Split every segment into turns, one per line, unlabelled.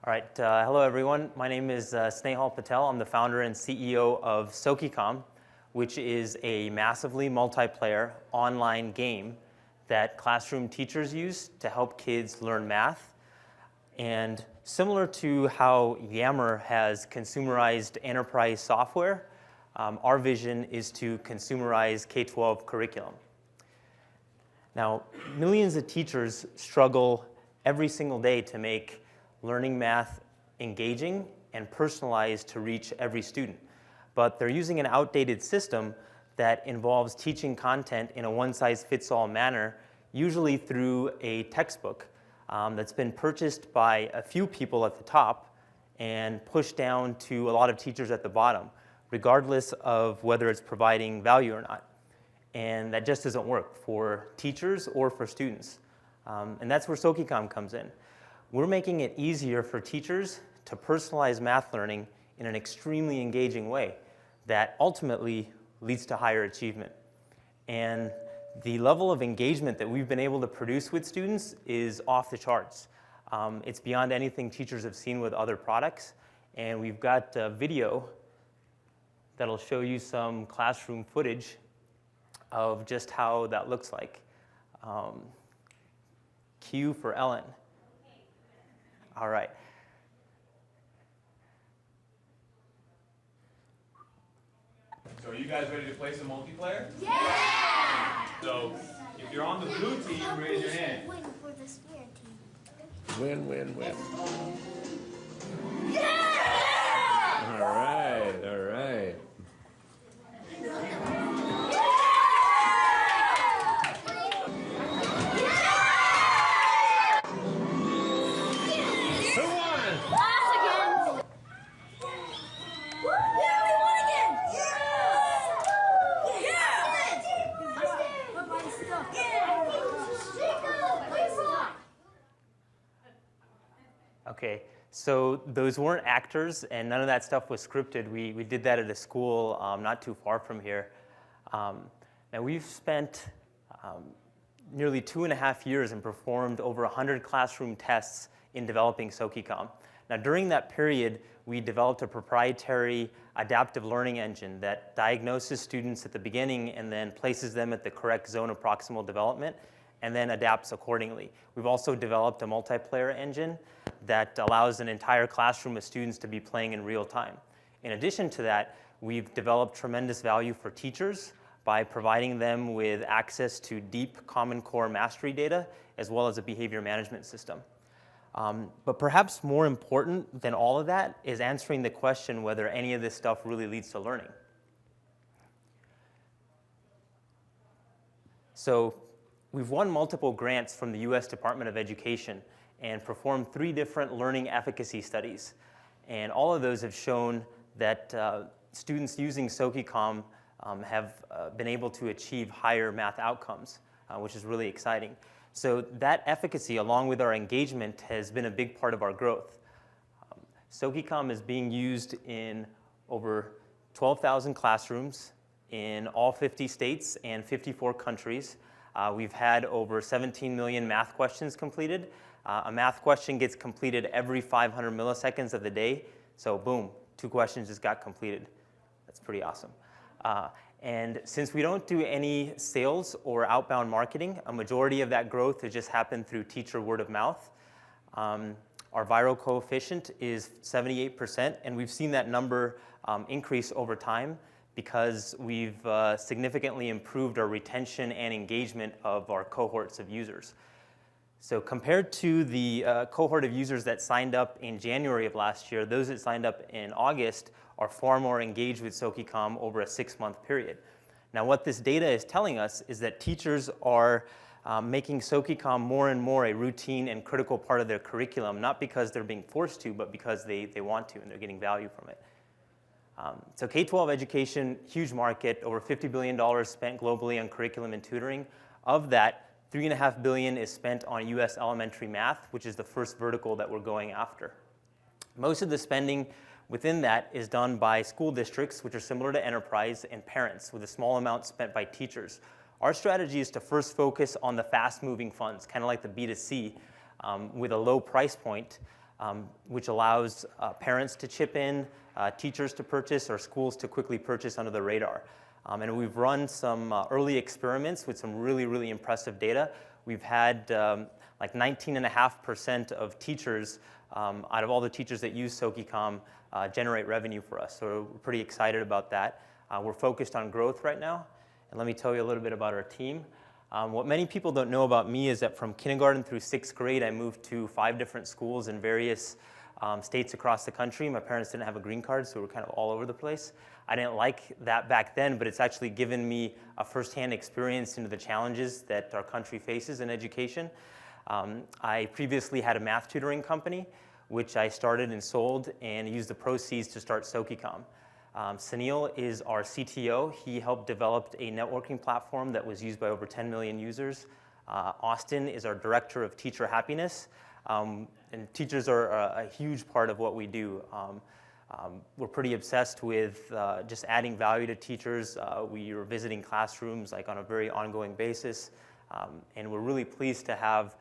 All right, hello everyone. My name is Snehal Patel. I'm the founder and CEO of Sokikom, which is a massively multiplayer online game that classroom teachers use to help kids learn math. And similar to how Yammer has consumerized enterprise software, our vision is to consumerize K-12 curriculum. Now, millions of teachers struggle every single day to make learning math engaging and personalized to reach every student. But they're using an outdated system that involves teaching content in a one-size-fits-all manner, usually through a textbook that's been purchased by a few people at the top and pushed down to a lot of teachers at the bottom, regardless of whether it's providing value or not. And that just doesn't work for teachers or for students. And that's where Sokikom comes in. We're making it easier for teachers to personalize math learning in an extremely engaging way that ultimately leads to higher achievement. And the level of engagement that we've been able to produce with students is off the charts. It's beyond anything teachers have seen with other products. And we've got a video that'll show you some classroom footage of just how that looks like. Q for Ellen. All right.
So are you guys ready to play some multiplayer?
Yeah!
So if you're on the blue team, raise your hand.
Win for the spirit team.
Win, win, win.
Yeah!
All right, all right. Who won?
Us again! Yeah, we won again!
Okay, so those weren't actors, and none of that stuff was scripted. We did that at a school not too far from here. Now we've spent nearly 2.5 years and performed over 100 classroom tests in developing Sokikom. Now during that period, we developed a proprietary adaptive learning engine that diagnoses students at the beginning and then places them at the correct zone of proximal development and then adapts accordingly. We've also developed a multiplayer engine that allows an entire classroom of students to be playing in real time. In addition to that, we've developed tremendous value for teachers by providing them with access to deep Common Core mastery data as well as a behavior management system. But perhaps more important than all of that is answering the question whether any of this stuff really leads to learning. So we've won multiple grants from the US Department of Education and performed 3 different learning efficacy studies. And all of those have shown that students using Sokikom have been able to achieve higher math outcomes, which is really exciting. So that efficacy, along with our engagement, has been a big part of our growth. Sokikom is being used in over 12,000 classrooms in all 50 states and 54 countries. We've had over 17 million math questions completed. A math question gets completed every 500 milliseconds of the day. So boom, 2 questions just got completed. That's pretty awesome. And since we don't do any sales or outbound marketing, a majority of that growth has just happened through teacher word of mouth. Our viral coefficient is 78%, and we've seen that number increase over time because we've significantly improved our retention and engagement of our cohorts of users. So compared to the cohort of users that signed up in January of last year, those that signed up in August are far more engaged with Sokikom over a 6-month period. Now what this data is telling us is that teachers are making Sokikom more and more a routine and critical part of their curriculum, not because they're being forced to, but because they want to and they're getting value from it. So K-12 education, huge market, over $50 billion spent globally on curriculum and tutoring. Of that, $3.5 billion is spent on US elementary math, which is the first vertical that we're going after. Most of the spending within that is done by school districts, which are similar to enterprise, and parents, with a small amount spent by teachers. Our strategy is to first focus on the fast-moving funds, kind of like the B2C, with a low price point, which allows parents to chip in, teachers to purchase, or schools to quickly purchase under the radar. And we've run some early experiments with some really, really impressive data. We've had like 19.5% of teachers, out of all the teachers that use Sokikom, generate revenue for us. So we're pretty excited about that. We're focused on growth right now. And let me tell you a little bit about our team. What many people don't know about me is that from kindergarten through 6th grade, I moved to 5 different schools in various states across the country. My parents didn't have a green card, so we were kind of all over the place. I didn't like that back then, but it's actually given me a firsthand experience into the challenges that our country faces in education. I previously had a math tutoring company, which I started and sold and used the proceeds to start Sokikom. Sunil is our CTO. He helped develop a networking platform that was used by over 10 million users. Austin is our director of teacher happiness. And teachers are a huge part of what we do. We're pretty obsessed with just adding value to teachers. We are visiting classrooms like on a very ongoing basis. And we're really pleased to have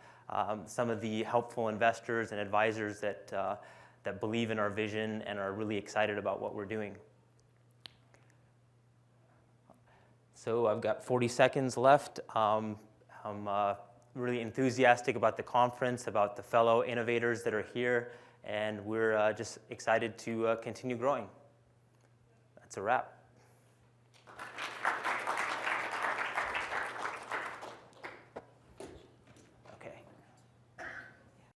some of the helpful investors and advisors that believe in our vision and are really excited about what we're doing. So I've got 40 seconds left. I'm really enthusiastic about the conference, about the fellow innovators that are here, and we're just excited to continue growing. That's a wrap.